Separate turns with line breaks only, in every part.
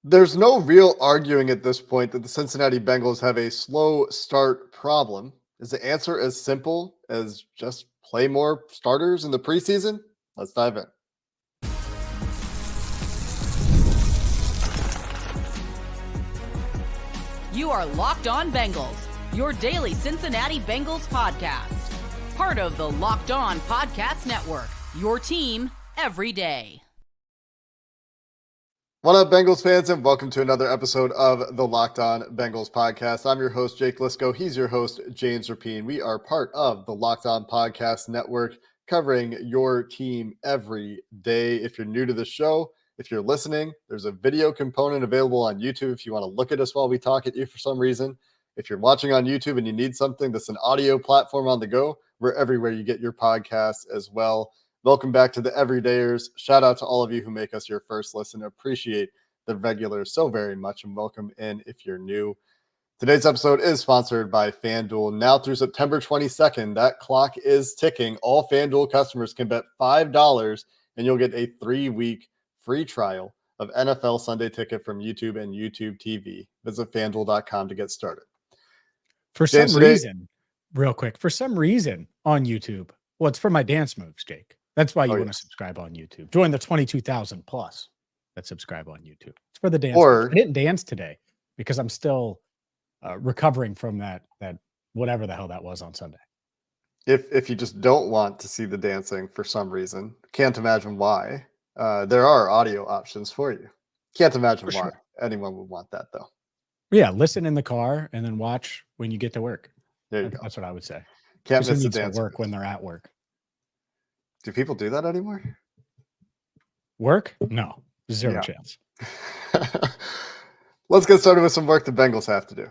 There's no real arguing at this point that the Cincinnati Bengals have a slow start problem. Is the answer as simple as just play more starters in the preseason? Let's dive in.
You are Locked On Bengals, your daily Cincinnati Bengals podcast. Part of the Locked On Podcast Network, your team every day.
What up, Bengals fans, and welcome to another episode of the Locked On Bengals podcast. I'm your host, Jake Liscow. He's your host, James Rapien. We are part of the Locked On Podcast Network, covering your team every day. If you're new to the show, if you're listening, there's a video component available on YouTube if you want to look at us while we talk at you for some reason. If you're watching on YouTube and you need something that's an audio platform on the go, we're everywhere you get your podcasts as well. Welcome back to the Everydayers. Shout out to all of you who make us your first listen. Appreciate the regulars so very much, and welcome in if you're new. Today's episode is sponsored by FanDuel. Now through September 22nd, that clock is ticking. All FanDuel customers can bet $5 and you'll get a 3-week free trial of NFL Sunday Ticket from YouTube and YouTube TV. Visit FanDuel.com to get started.
For some reason, real quick, for some reason on YouTube, well, it's for my dance moves, Jake. That's why you want to subscribe on YouTube. Join the 22,000 plus that subscribe on YouTube. It's for the dance moves. I didn't dance today because I'm still recovering from that whatever the hell that was on Sunday.
If you just don't want to see the dancing for some reason, can't imagine why, there are audio options for you. Can't imagine why anyone would want that, though.
Yeah, listen in the car and then watch when you get to work.
There you go.
That's what I would say.
Can't miss the dance.
Work when they're at work.
Do people do that anymore?
Work? No, zero chance.
Let's get started with some work the Bengals have to do,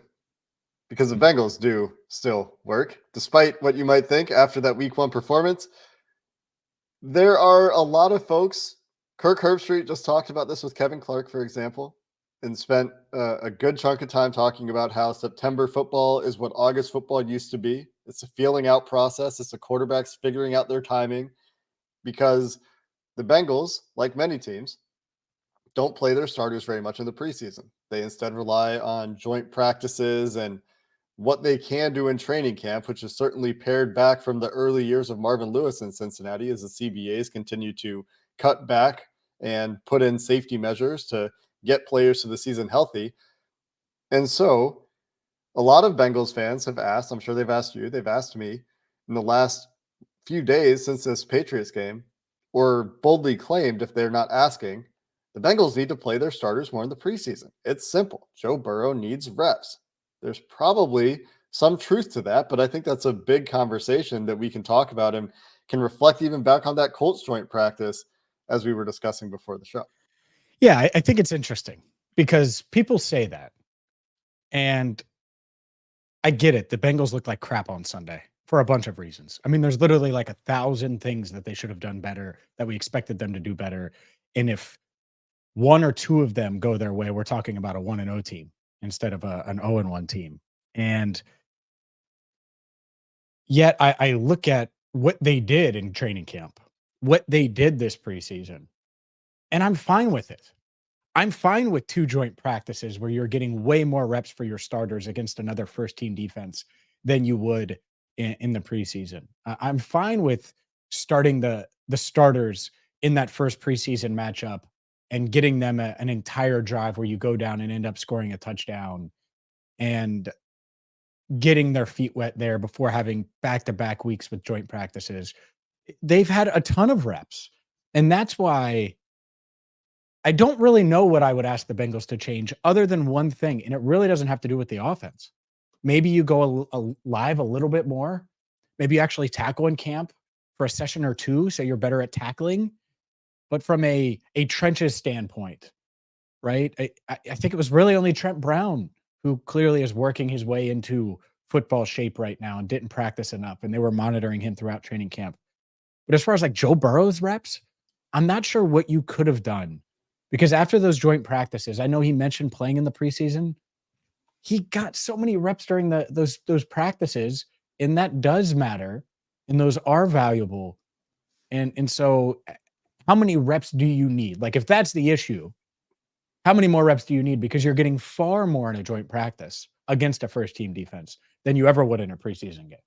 because the Bengals do still work, despite what you might think after that Week 1 performance. There are a lot of folks. Kirk Herbstreit just talked about this with Kevin Clark, for example, and spent a good chunk of time talking about how September football is what August football used to be. It's a feeling out process. It's the quarterbacks figuring out their timing, because the Bengals, like many teams, don't play their starters very much in the preseason. They instead rely on joint practices and what they can do in training camp, which is certainly pared back from the early years of Marvin Lewis in Cincinnati as the CBAs continue to cut back and put in safety measures to get players to the season healthy. And so a lot of Bengals fans have asked, I'm sure they've asked you, they've asked me in the last few days since this Patriots game, or boldly claimed, if they're not asking, the Bengals need to play their starters more in the preseason. It's simple. Joe Burrow needs reps. There's probably some truth to that, but I think that's a big conversation that we can talk about and can reflect even back on that Colts joint practice as we were discussing before the show.
Yeah, I think it's interesting because people say that, and I get it. The Bengals look like crap on Sunday for a bunch of reasons. I mean, there's literally like 1,000 things that they should have done better, that we expected them to do better. And if one or two of them go their way, we're talking about a 1-0 team instead of an 0-1 team. And yet I look at what they did in training camp, what they did this preseason, and I'm fine with it. I'm fine with 2 joint practices where you're getting way more reps for your starters against another first-team defense than you would in the preseason. I'm fine with starting the starters in that first preseason matchup and getting them an entire drive where you go down and end up scoring a touchdown and getting their feet wet there before having back-to-back weeks with joint practices. They've had a ton of reps, and that's why I don't really know what I would ask the Bengals to change other than one thing, and it really doesn't have to do with the offense. Maybe you go live a little bit more. Maybe you actually tackle in camp for a session or two so you're better at tackling. But from a trenches standpoint, right, I think it was really only Trent Brown who clearly is working his way into football shape right now and didn't practice enough, and they were monitoring him throughout training camp. But as far as like Joe Burrow's reps, I'm not sure what you could have done, because after those joint practices, I know he mentioned playing in the preseason. He got so many reps during those practices, and that does matter, and those are valuable. And so how many reps do you need? Like, if that's the issue, How many more reps do you need? Because you're getting far more in a joint practice against a first-team defense than you ever would in a preseason game.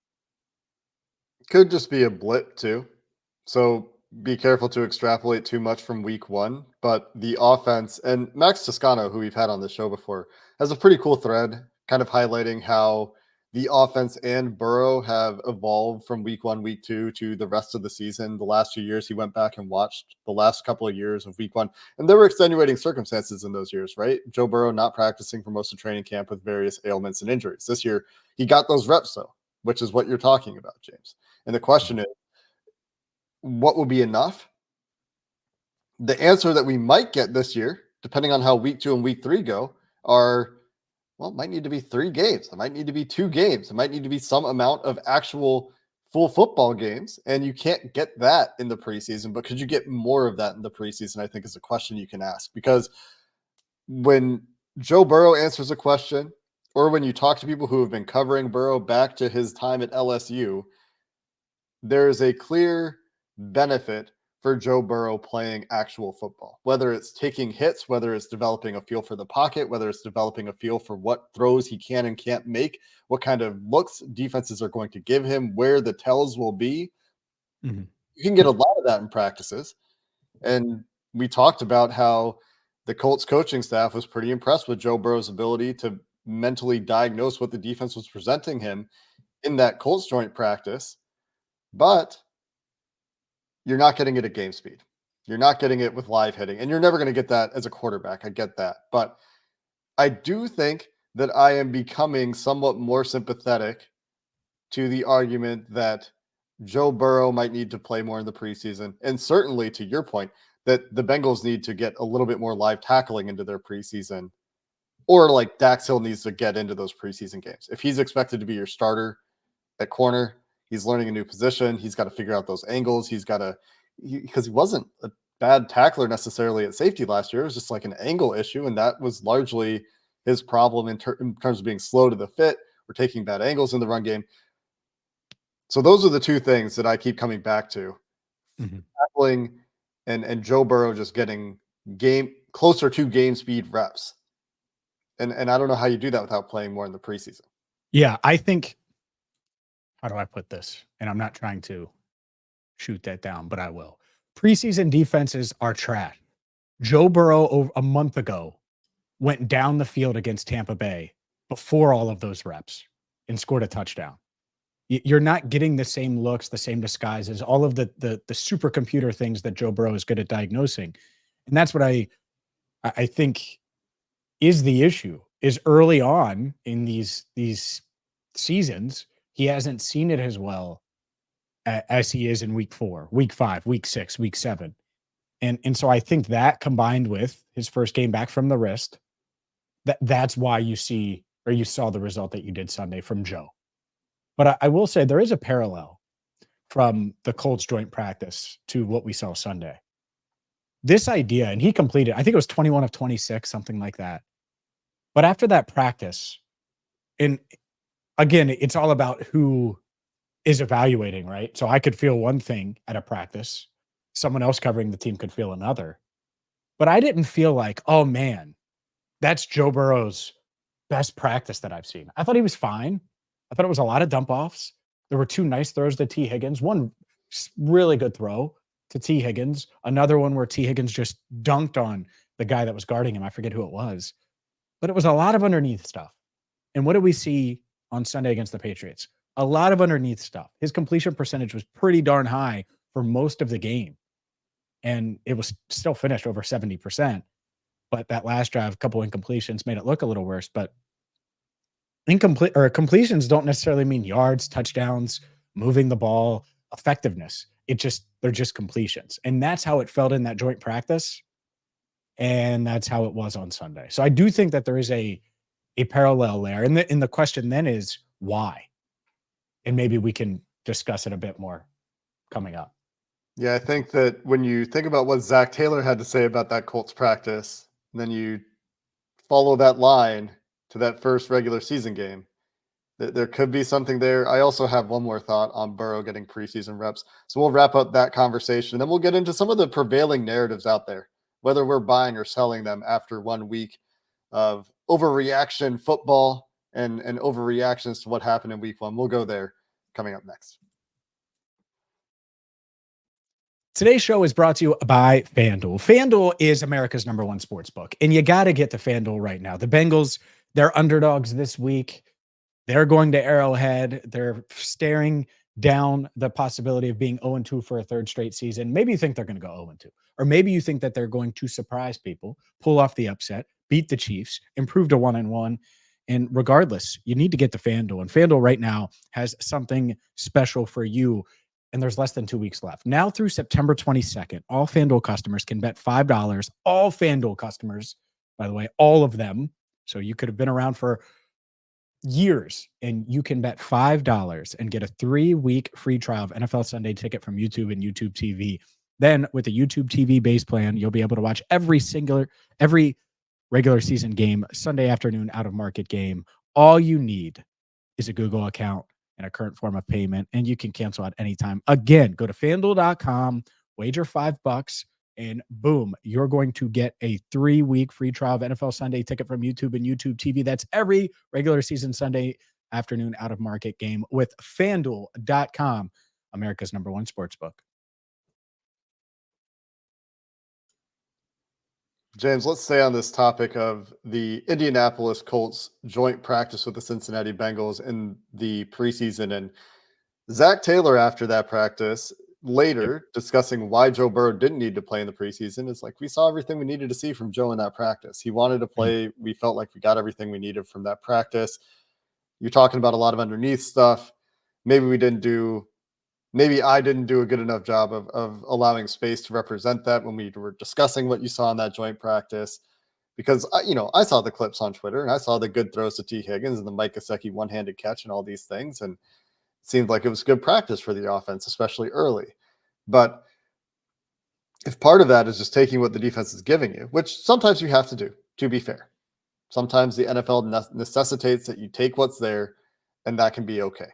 Could just be a blip too. So be careful to extrapolate too much from week one. But the offense, and Max Toscano, who we've had on the show before, has a pretty cool thread kind of highlighting how the offense and Burrow have evolved from week one, week two to the rest of the season. The last 2 years, he went back and watched the last couple of years of week one. And there were extenuating circumstances in those years, right? Joe Burrow not practicing for most of training camp with various ailments and injuries. This year, he got those reps, though, which is what you're talking about, James. And the question is, what will be enough? The answer that we might get this year, depending on how week 2 and week 3 go, are, well, it might need to be 3 games. It might need to be 2 games. It might need to be some amount of actual full football games. And you can't get that in the preseason, but could you get more of that in the preseason? I think is a question you can ask, because when Joe Burrow answers a question, or when you talk to people who have been covering Burrow back to his time at LSU, there is a clear benefit for Joe Burrow playing actual football, whether it's taking hits, whether it's developing a feel for the pocket, whether it's developing a feel for what throws he can and can't make, what kind of looks defenses are going to give him, where the tells will be.
Mhm.
You can get a lot of that in practices. And we talked about how the Colts coaching staff was pretty impressed with Joe Burrow's ability to mentally diagnose what the defense was presenting him in that Colts joint practice. But you're not getting it at game speed. You're not getting it with live hitting, and you're never going to get that as a quarterback. I get that. But I do think that I am becoming somewhat more sympathetic to the argument that Joe Burrow might need to play more in the preseason. And certainly to your point, that the Bengals need to get a little bit more live tackling into their preseason, or like Dax Hill needs to get into those preseason games. If he's expected to be your starter at corner, he's learning a new position. He's got to figure out those angles. He's got to, because he wasn't a bad tackler necessarily at safety last year. It was just like an angle issue. And that was largely his problem in terms of being slow to the fit or taking bad angles in the run game. So those are the two things that I keep coming back to. Tackling and Joe Burrow just getting closer to game speed reps. And I don't know how you do that without playing more in the preseason.
Yeah, I think, how do I put this? And I'm not trying to shoot that down, but I will. Preseason defenses are trash. Joe Burrow a month ago went down the field against Tampa Bay before all of those reps and scored a touchdown. You're not getting the same looks, the same disguises, all of the supercomputer things that Joe Burrow is good at diagnosing. And that's what I think is the issue, is early on in these seasons, he hasn't seen it as well as he is in week 4, week 5, week 6, week 7. And so I think that, combined with his first game back from the wrist, that's why you saw the result that you did Sunday from Joe. But I will say there is a parallel from the Colts joint practice to what we saw Sunday. This idea, and he completed, I think it was 21 of 26, something like that. But after that practice, and again, it's all about who is evaluating, right? So I could feel one thing at a practice. Someone else covering the team could feel another. But I didn't feel like, oh man, that's Joe Burrow's best practice that I've seen. I thought he was fine. I thought it was a lot of dump offs. There were 2 nice throws to T. Higgins, one really good throw to T. Higgins, another one where T. Higgins just dunked on the guy that was guarding him. I forget who it was. But it was a lot of underneath stuff. And what did we see on Sunday against the Patriots? A lot of underneath stuff. His completion percentage was pretty darn high for most of the game. And it was still finished over 70%. But that last drive, a couple incompletions made it look a little worse. But completions don't necessarily mean yards, touchdowns, moving the ball, effectiveness. They're just completions. And that's how it felt in that joint practice. And that's how it was on Sunday. So I do think that there is a parallel there. And the question then is why? And maybe we can discuss it a bit more coming up.
Yeah, I think that when you think about what Zach Taylor had to say about that Colts practice, and then you follow that line to that first regular season game, there could be something there. I also have one more thought on Burrow getting preseason reps. So we'll wrap up that conversation, and then we'll get into some of the prevailing narratives out there whether we're buying or selling them after 1 week of overreaction football and overreactions to what happened in week 1. We'll go there coming up next.
Today's show is brought to you by FanDuel. FanDuel is America's #1 sports book, and you got to get to FanDuel right now. The Bengals, they're underdogs this week. They're going to Arrowhead. They're staring down the possibility of being 0-2 for a third straight season. Maybe you think they're going to go 0-2, or maybe you think that they're going to surprise people, pull off the upset, beat the Chiefs, improve to 1-1. And regardless, you need to get to FanDuel. And FanDuel right now has something special for you. And there's less than 2 weeks left. Now through September 22nd, all FanDuel customers can bet $5. All FanDuel customers, by the way, all of them. So you could have been around for years, and you can bet $5 and get a 3-week free trial of NFL Sunday Ticket from YouTube and YouTube TV. Then with the YouTube TV base plan, you'll be able to watch every regular season game, Sunday afternoon out of market game. All you need is a Google account and a current form of payment, and you can cancel at any time. Again, go to FanDuel.com, wager $5, and boom, you're going to get a 3-week free trial of NFL Sunday Ticket from YouTube and YouTube TV. That's every regular season Sunday afternoon out of market game with FanDuel.com, America's #1 sportsbook.
James, let's stay on this topic of the Indianapolis Colts joint practice with the Cincinnati Bengals in the preseason. And Zach Taylor, after that practice, later discussing why Joe Burrow didn't need to play in the preseason, is like, we saw everything we needed to see from Joe in that practice. He wanted to play. We felt like we got everything we needed from that practice. You're talking about a lot of underneath stuff. Maybe I didn't do a good enough job of allowing space to represent that when we were discussing what you saw in that joint practice, because I saw the clips on Twitter and I saw the good throws to T. Higgins and the Mike Gesicki one-handed catch and all these things. And it seemed like it was good practice for the offense, especially early. But if part of that is just taking what the defense is giving you, which sometimes you have to do, to be fair, sometimes the NFL necessitates that you take what's there, and that can be okay.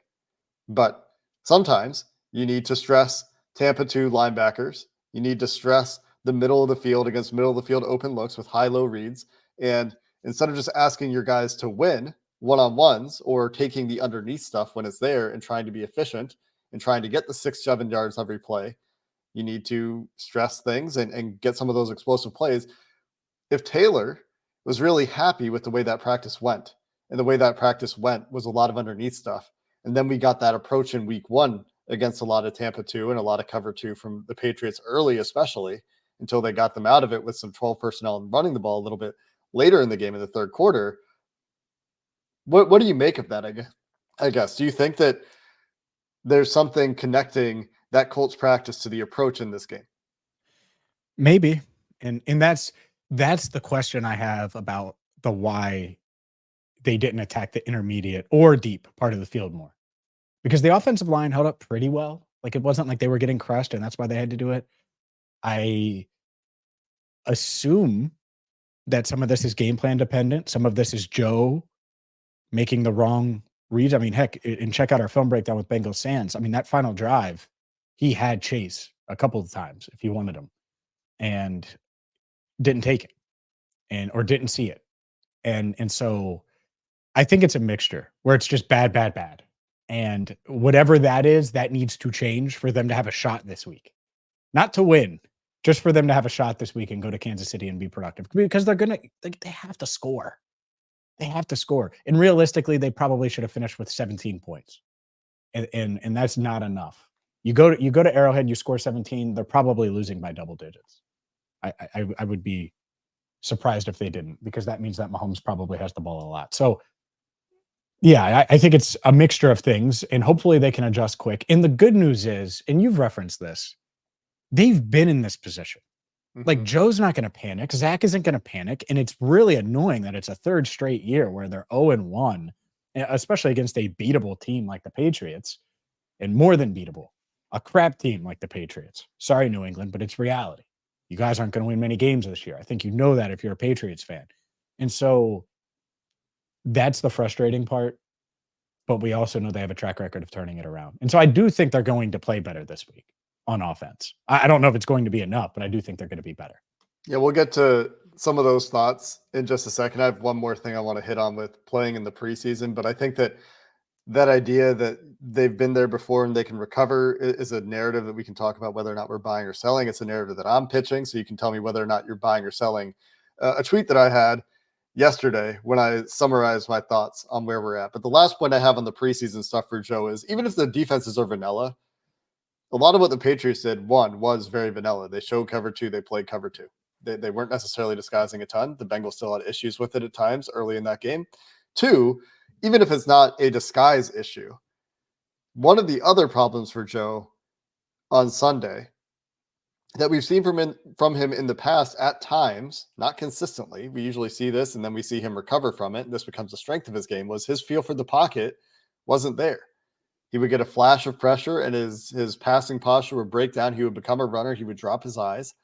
But sometimes you need to stress Tampa 2 linebackers. You need to stress the middle of the field against middle of the field open looks with high-low reads. And instead of just asking your guys to win one-on-ones or taking the underneath stuff when it's there and trying to be efficient and trying to get the 6-7 yards every play, you need to stress things and get some of those explosive plays. If Taylor was really happy with the way that practice went, and the way that practice went was a lot of underneath stuff, and then we got that approach in week 1 against a lot of Tampa 2 and a lot of cover 2 from the Patriots early, especially until they got them out of it with some 12 personnel and running the ball a little bit later in the game in the third quarter. What do you make of that? I guess, do you think that there's something connecting that Colts practice to the approach in this game?
Maybe. And that's the question I have about the why they didn't attack the intermediate or deep part of the field more. Because the offensive line held up pretty well. Like, it wasn't like they were getting crushed and that's why they had to do it. I assume that some of this is game plan dependent. Some of this is Joe making the wrong reads. I mean, heck, and check out our film breakdown with Bengals Sands. I mean, that final drive, he had Chase a couple of times if he wanted him and didn't take it or didn't see it. And so I think it's a mixture where it's just bad. And whatever that is, that needs to change for them to have a shot this week. Not to win, just for them to have a shot this week and go to Kansas City and be productive. Because they have to score. They have to score. And realistically, they probably should have finished with 17 points. And that's not enough. You go to Arrowhead, you score 17, they're probably losing by double digits. I would be surprised if they didn't, because that means that Mahomes probably has the ball a lot. So yeah, I think it's a mixture of things, and hopefully they can adjust quick. And the good news is, and you've referenced this, they've been in this position. Like, Joe's not going to panic. Zach isn't going to panic. And it's really annoying that it's a third straight year where they're 0-1, especially against a beatable team like the Patriots, and more than beatable, a crap team like the Patriots. Sorry, New England, but it's reality. You guys aren't going to win many games this year. I think you know that if you're a Patriots fan. And so that's the frustrating part. But we also know they have a track record of turning it around. And so I do think they're going to play better this week on offense. I don't know if it's going to be enough, but I do think they're going to be better.
Yeah, we'll get to some of those thoughts in just a second. I have one more thing I want to hit on with playing in the preseason, but I think that idea that they've been there before and they can recover is a narrative that we can talk about whether or not we're buying or selling. It's a narrative that I'm pitching, so you can tell me whether or not you're buying or selling. A tweet that I had yesterday when I summarized my thoughts on where we're at. But the last point I have on the preseason stuff for Joe is even if the defenses are vanilla, a lot of what the Patriots did, one, was very vanilla. They showed cover two, they played cover two. They weren't necessarily disguising a ton. The Bengals still had issues with it at times early in that game. Two, even if it's not a disguise issue, one of the other problems for Joe on Sunday that we've seen from him in the past at times, not consistently, we usually see this and then we see him recover from it, and this becomes a strength of his game, was his feel for the pocket wasn't there. He would get a flash of pressure and his passing posture would break down. He would become a runner. He would drop his eyes.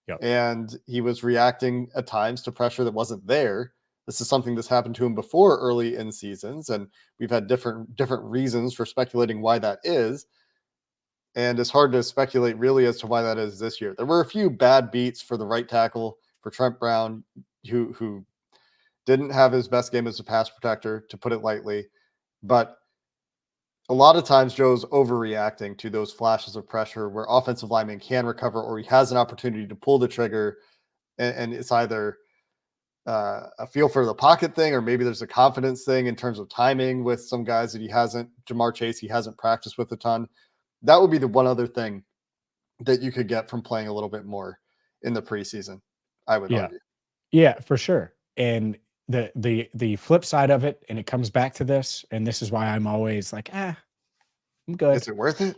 Yep.
And he was reacting at times to pressure that wasn't there. This is something that's happened to him before early in seasons, and we've had different reasons for speculating why that is. And it's hard to speculate really as to why that is this year. There were a few bad beats for the right tackle for Trent Brown, who didn't have his best game as a pass protector, to put it lightly. But a lot of times Joe's overreacting to those flashes of pressure where offensive linemen can recover or he has an opportunity to pull the trigger, and it's either a feel for the pocket thing or maybe there's a confidence thing in terms of timing with some guys that Jamar Chase, he hasn't practiced with a ton. That would be the one other thing that you could get from playing a little bit more in the preseason, I would argue.
Yeah, for sure. And the flip side of it, and it comes back to this, and this is why I'm always like, I'm good.
Is it worth it?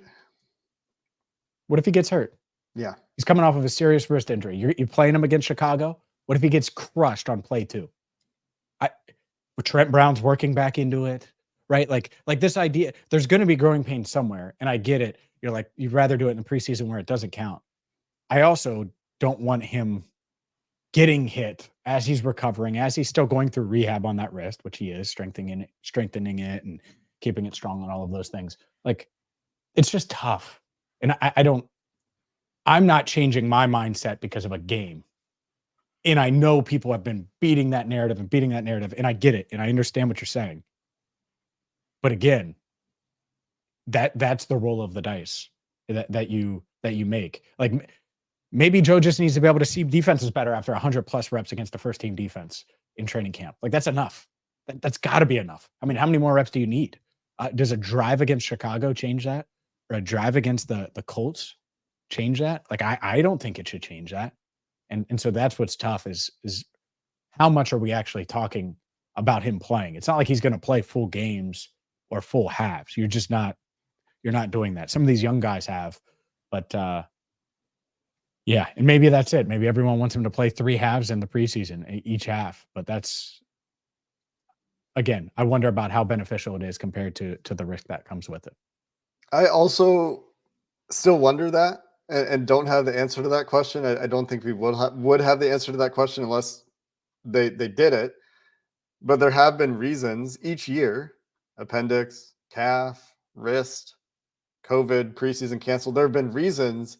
What if he gets hurt?
Yeah.
He's coming off of a serious wrist injury. You're playing him against Chicago. What if he gets crushed on play 2? Trent Brown's working back into it, right? Like this idea, there's going to be growing pains somewhere, and I get it. You're like, you'd rather do it in the preseason where it doesn't count. I also don't want him getting hit as he's recovering, as he's still going through rehab on that wrist, which he is, strengthening it and keeping it strong and all of those things. Like, it's just tough. And I'm not changing my mindset because of a game. And I know people have been beating that narrative, and I get it, and I understand what you're saying. But again, that's the roll of the dice that you make. Like, maybe Joe just needs to be able to see defenses better after 100+ reps against the first team defense in training camp. Like, that's enough. That's got to be enough. I mean, how many more reps do you need? Does a drive against Chicago change that? Or a drive against the Colts change that? Like, I don't think it should change that. And so that's what's tough is how much are we actually talking about him playing? It's not like he's going to play full games or full halves. You're not doing that. Some of these young guys have, but yeah, and maybe that's it. Maybe everyone wants him to play 3 halves in the preseason, each half. But that's, again, I wonder about how beneficial it is compared to the risk that comes with it.
I also still wonder that and don't have the answer to that question. I don't think we would have the answer to that question unless they did it. But there have been reasons each year, appendix, calf, wrist, COVID, preseason canceled. There have been reasons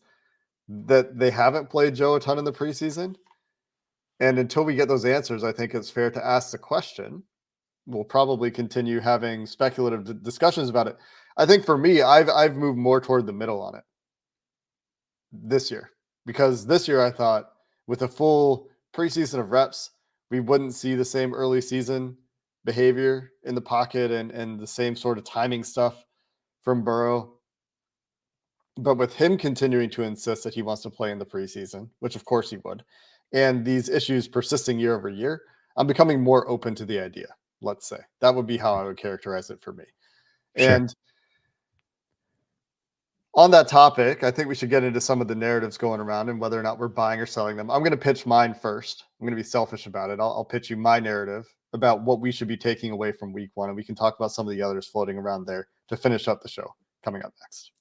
that they haven't played Joe a ton in the preseason. And until we get those answers, I think it's fair to ask the question. We'll probably continue having speculative discussions about it. I think for me, I've moved more toward the middle on it this year, because this year I thought with a full preseason of reps, we wouldn't see the same early season behavior in the pocket and the same sort of timing stuff from Burrow. But with him continuing to insist that he wants to play in the preseason, which of course he would, and these issues persisting year over year, I'm becoming more open to the idea, let's say. That would be how I would characterize it for me.
Sure.
And on that topic, I think we should get into some of the narratives going around and whether or not we're buying or selling them. I'm going to pitch mine first. I'm going to be selfish about it. I'll pitch you my narrative about what we should be taking away from week 1, and we can talk about some of the others floating around there to finish up the show coming up next.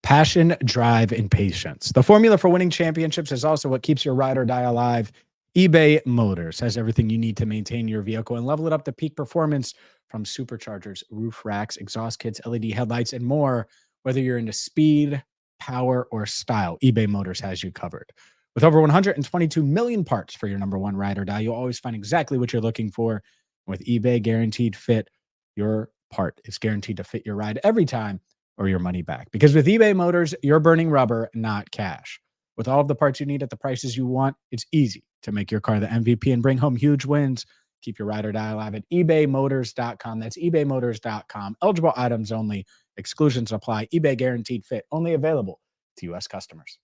Passion, drive, and patience. The formula for winning championships is also what keeps your ride or die alive. eBay Motors has everything you need to maintain your vehicle and level it up to peak performance, from superchargers, roof racks, exhaust kits, LED headlights, and more. Whether you're into speed, power, or style, eBay Motors has you covered. With over 122 million parts for your number one ride or die, you'll always find exactly what you're looking for. With eBay Guaranteed Fit, your part is guaranteed to fit your ride every time or your money back. Because with eBay Motors, you're burning rubber, not cash. With all of the parts you need at the prices you want, it's easy to make your car the MVP and bring home huge wins. Keep your ride or die alive at ebaymotors.com. That's ebaymotors.com. Eligible items only. Exclusions apply. eBay Guaranteed Fit. Only available to U.S. customers.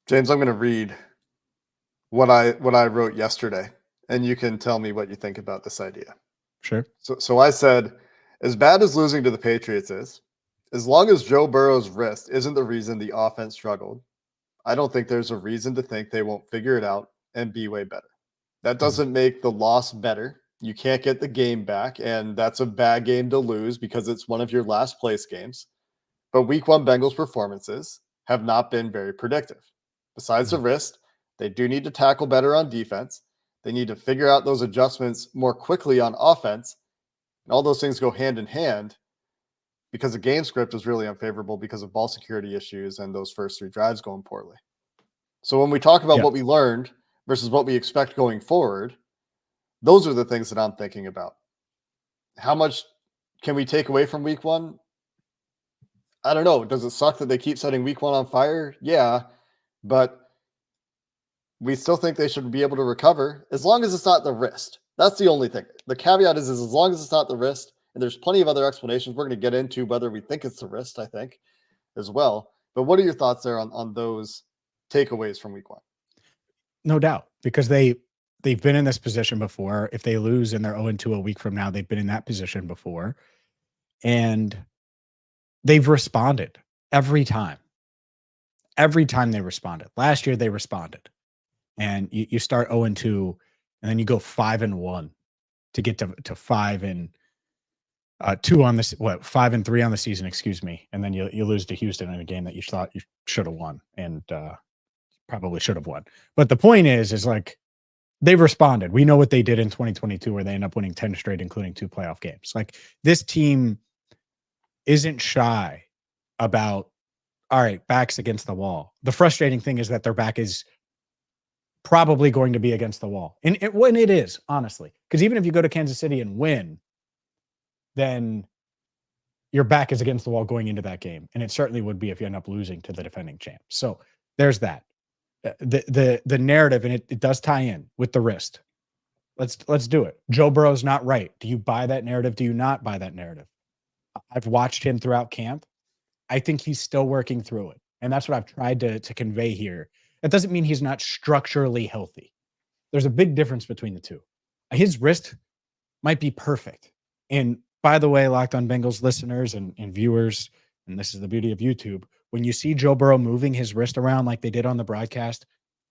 James, I'm going to read what I wrote yesterday, and you can tell me what you think about this idea.
Sure.
So I said, as bad as losing to the Patriots is, as long as Joe Burrow's wrist isn't the reason the offense struggled, I don't think there's a reason to think they won't figure it out and be way better. That doesn't make the loss better. You can't get the game back, and that's a bad game to lose because it's one of your last place games. But week one Bengals performances have not been very predictive. Besides the wrist, they do need to tackle better on defense. They need to figure out those adjustments more quickly on offense. And all those things go hand in hand because the game script was really unfavorable because of ball security issues and those first three drives going poorly. So when we talk about what we learned versus what we expect going forward, those are the things that I'm thinking about. How much can we take away from week one? I don't know. Does it suck that they keep setting week one on fire? Yeah, but we still think they should be able to recover as long as it's not the wrist. That's the only thing. The caveat is as long as it's not the wrist, and there's plenty of other explanations we're going to get into whether we think it's the wrist, I think, as well. But what are your thoughts there on those takeaways from week one?
No doubt, because they've been in this position before. If they lose and they're 0-2 a week from now, they've been in that position before. And they've responded every time. Every time they responded. Last year they responded. And you start 0-2, and then you go 5-1 to get to 5-2 on this, 5-3 on the season, excuse me. And then you lose to Houston in a game that you thought you should have won and probably should have won. But the point is like they've responded. We know what they did in 2022 where they end up winning 10 straight, including 2 playoff games. Like this team isn't shy about, all right, backs against the wall. The frustrating thing is that their back is probably going to be against the wall. And when it is, honestly, because even if you go to Kansas City and win, then your back is against the wall going into that game. And it certainly would be if you end up losing to the defending champ. So there's that. The narrative, and it does tie in with the wrist. Let's do it. Joe Burrow's not right. Do you buy that narrative? Do you not buy that narrative? I've watched him throughout camp. I think he's still working through it. And that's what I've tried to convey here. That doesn't mean he's not structurally healthy. There's a big difference between the two. His wrist might be perfect. And by the way, Locked On Bengals listeners and viewers, and this is the beauty of YouTube, when you see Joe Burrow moving his wrist around like they did on the broadcast,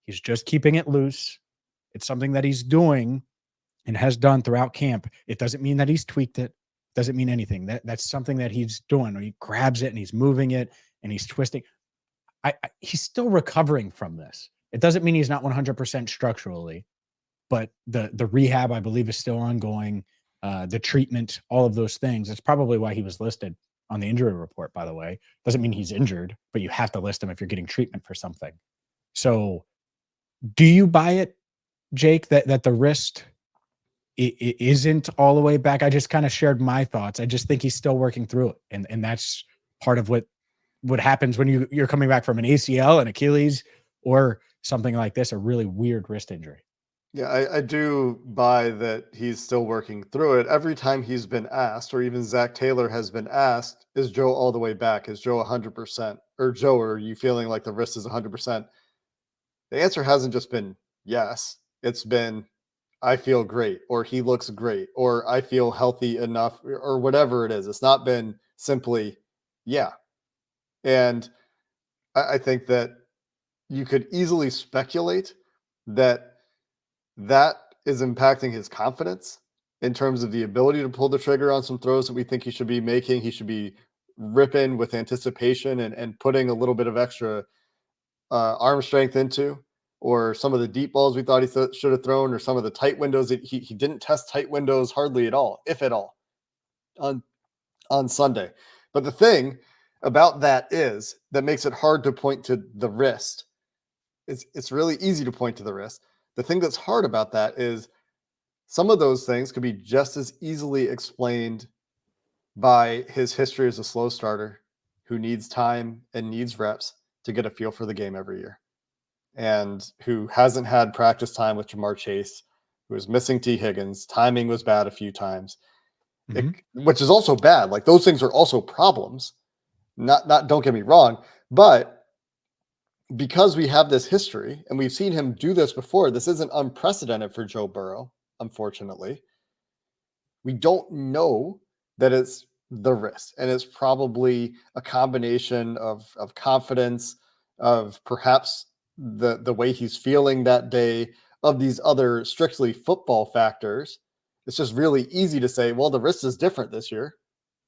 he's just keeping it loose. It's something that he's doing and has done throughout camp. It doesn't mean that he's tweaked it. Doesn't mean anything. That's something that he's doing. Or he grabs it and he's moving it and he's twisting. He's still recovering from this. It doesn't mean he's not 100% structurally, but the rehab, I believe, is still ongoing. The treatment, all of those things. That's probably why he was listed on the injury report, by the way. Doesn't mean he's injured, but you have to list him if you're getting treatment for something. So do you buy it, Jake, that the wrist it isn't all the way back? I just kind of shared my thoughts. I just think he's still working through it. And that's part of what happens when you're coming back from an ACL, an Achilles, or something like this, a really weird wrist injury.
Yeah, I do buy that he's still working through it. Every time he's been asked, or even Zach Taylor has been asked, is Joe all the way back? Is Joe 100%? Or Joe, are you feeling like the wrist is 100%? The answer hasn't just been yes. It's been, I feel great, or he looks great, or I feel healthy enough, or whatever it is. It's not been simply, yeah. And I think that you could easily speculate that is impacting his confidence in terms of the ability to pull the trigger on some throws that we think he should be making. He should be ripping with anticipation and putting a little bit of extra arm strength into, or some of the deep balls we thought he should have thrown, or some of the tight windows that he didn't test tight windows hardly at all, if at all, on on Sunday. But the thing about that is that makes it hard to point to the wrist. It's really easy to point to the wrist. The thing that's hard about that is some of those things could be just as easily explained by his history as a slow starter who needs time and needs reps to get a feel for the game every year, and who hasn't had practice time with Jamar Chase, who was missing T. Higgins. Timing was bad a few times, which is also bad. Like, those things are also problems. Not don't get me wrong, but because we have this history and we've seen him do this before, this isn't unprecedented for Joe Burrow, unfortunately. We don't know that it's the wrist, and it's probably a combination of confidence, of perhaps the way he's feeling that day, of these other strictly football factors. It's just really easy to say, well, the wrist is different this year.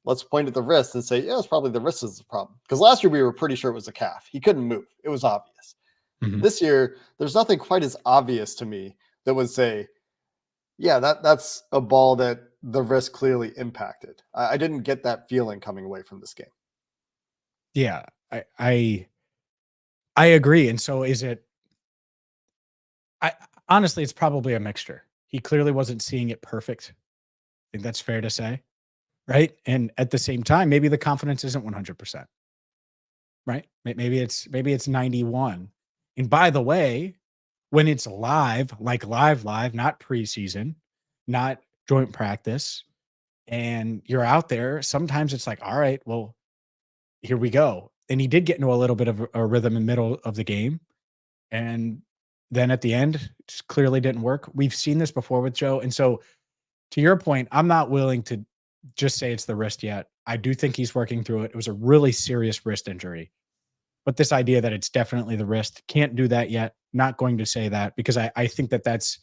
Let's point at the wrist and say, yeah, it's probably the wrist is the problem. Because last year we were pretty sure it was the calf. He couldn't move. It was obvious. This year, there's nothing quite as obvious to me that would say, yeah, that's a ball that the wrist clearly impacted. I didn't get that feeling coming away from this game.
Yeah, I agree. And so is it, I honestly, it's probably a mixture. He clearly wasn't seeing it perfect. I think that's fair to say. Right. And at the same time, maybe the confidence isn't 100%. Right. Maybe it's 91. And by the way, when it's live, like live, not preseason, not joint practice, and you're out there, sometimes it's like, all right, well, here we go. And he did get into a little bit of a rhythm in the middle of the game. And then at the end, it just clearly didn't work. We've seen this before with Joe. And so to your point, I'm not willing to just say it's the wrist yet. I do think he's working through it. It was a really serious wrist injury. But this idea that it's definitely the wrist, can't do that yet. Not going to say that, because I think that's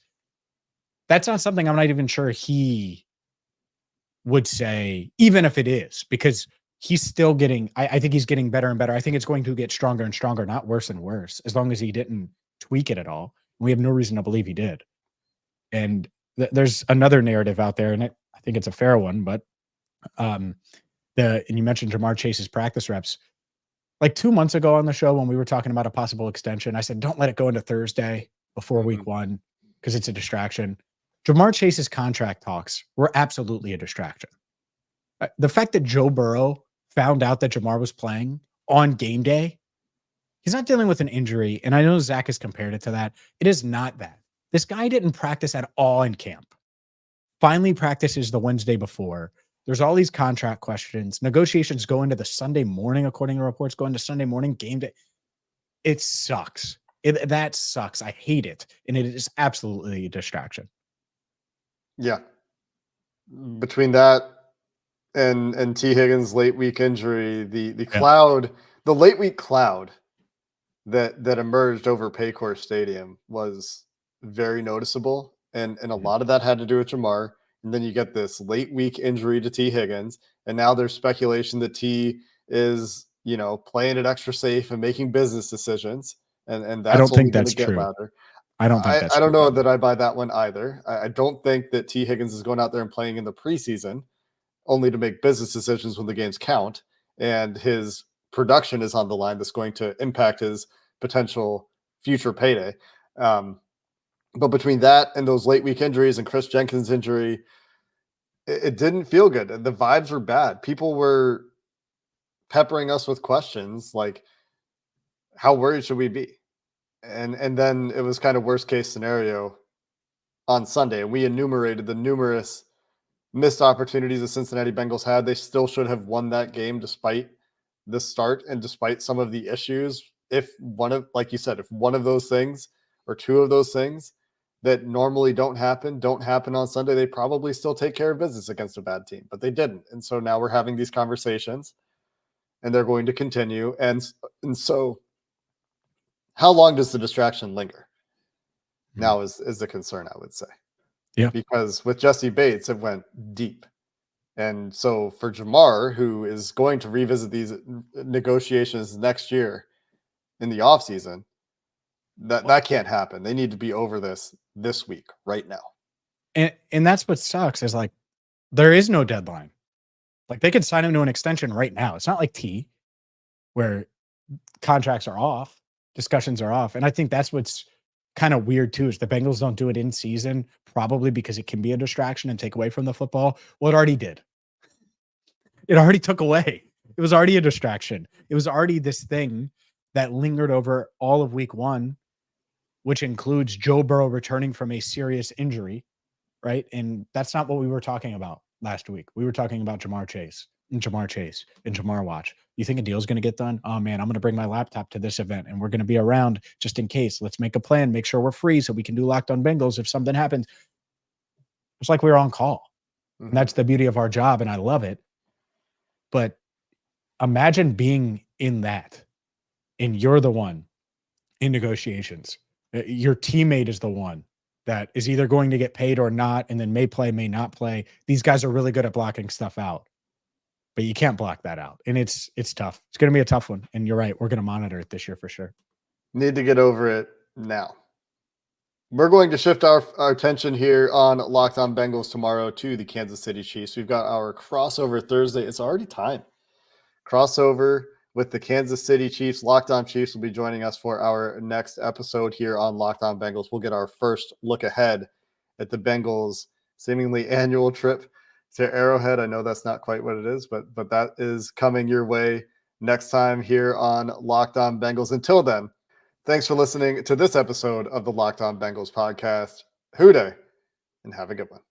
not something I'm not even sure he would say, even if it is, because he's still getting, I think he's getting better and better. I think it's going to get stronger and stronger, not worse and worse, as long as he didn't tweak it at all. We have no reason to believe he did. And there's another narrative out there, and I think it's a fair one, but and you mentioned Jamar Chase's practice reps. Like 2 months ago on the show, when we were talking about a possible extension, I said, don't let it go into Thursday before week one, because it's a distraction. Jamar Chase's contract talks were absolutely a distraction. The fact that Joe Burrow found out that Jamar was playing on game day, he's not dealing with an injury. And I know Zach has compared it to that. It is not that. This guy didn't practice at all in camp. Finally practices the Wednesday before. There's all these contract questions. Negotiations go into the Sunday morning, according to reports, go into Sunday morning game day. It sucks. That sucks. I hate it. And it is absolutely a distraction.
Yeah. Between that and T. Higgins' late week injury, the cloud, the late week cloud that emerged over Paycor Stadium was very noticeable. And a lot of that had to do with Jamar. And then you get this late week injury to T. Higgins. And now there's speculation that T is, playing it extra safe and making business decisions. And that's
I don't think
only going
that's
to get
true.
louder.
I don't think that's
I don't
true.
know that I buy that one either. I don't think that T. Higgins is going out there and playing in the preseason only to make business decisions when the games count. And his production is on the line that's going to impact his potential future payday. But between that and those late week injuries and Chris Jenkins' injury, it didn't feel good. The vibes were bad. People were peppering us with questions like, how worried should we be? And then it was kind of worst case scenario on Sunday. And we enumerated the numerous missed opportunities the Cincinnati Bengals had. They still should have won that game despite the start and despite some of the issues. If like you said, if one of those things or two of those things that normally don't happen on Sunday, they probably still take care of business against a bad team, but they didn't. And so now we're having these conversations and they're going to continue. And so how long does the distraction linger? Now is the concern, I would say.
Yeah.
Because with Jesse Bates, it went deep. And so for Jamar, who is going to revisit these negotiations next year in the offseason, that can't happen. They need to be over this week, right now.
And that's what sucks, is like, there is no deadline. Like they could sign him to an extension right now. It's not like T where contracts are off, discussions are off. And I think that's what's kind of weird too, is the Bengals don't do it in season, probably because it can be a distraction and take away from the football. Well, it already did. It already took away. It was already a distraction. It was already this thing that lingered over all of week 1, which includes Joe Burrow returning from a serious injury, right? And that's not what we were talking about last week. We were talking about Jamar Chase and Jamar Watch. You think a deal's going to get done? Oh man, I'm going to bring my laptop to this event and we're going to be around just in case. Let's make a plan, make sure we're free so we can do Locked On Bengals if something happens. It's like we were on call. And that's the beauty of our job, and I love it. But imagine being in that, and you're the one in negotiations. Your teammate is the one that is either going to get paid or not, and then may play, may not play. These guys are really good at blocking stuff out, but you can't block that out. And it's tough. It's going to be a tough one. And you're right. We're going to monitor it this year for sure.
Need to get over it now. We're going to shift our attention here on Locked On Bengals tomorrow to the Kansas City Chiefs. We've got our crossover Thursday. It's already time. Crossover with the Kansas City Chiefs. Locked On Chiefs will be joining us for our next episode here on Locked On Bengals. We'll get our first look ahead at the Bengals' seemingly annual trip to Arrowhead. I know that's not quite what it is, but that is coming your way next time here on Locked On Bengals. Until then, thanks for listening to this episode of the Locked On Bengals podcast. Hoo day, and have a good one.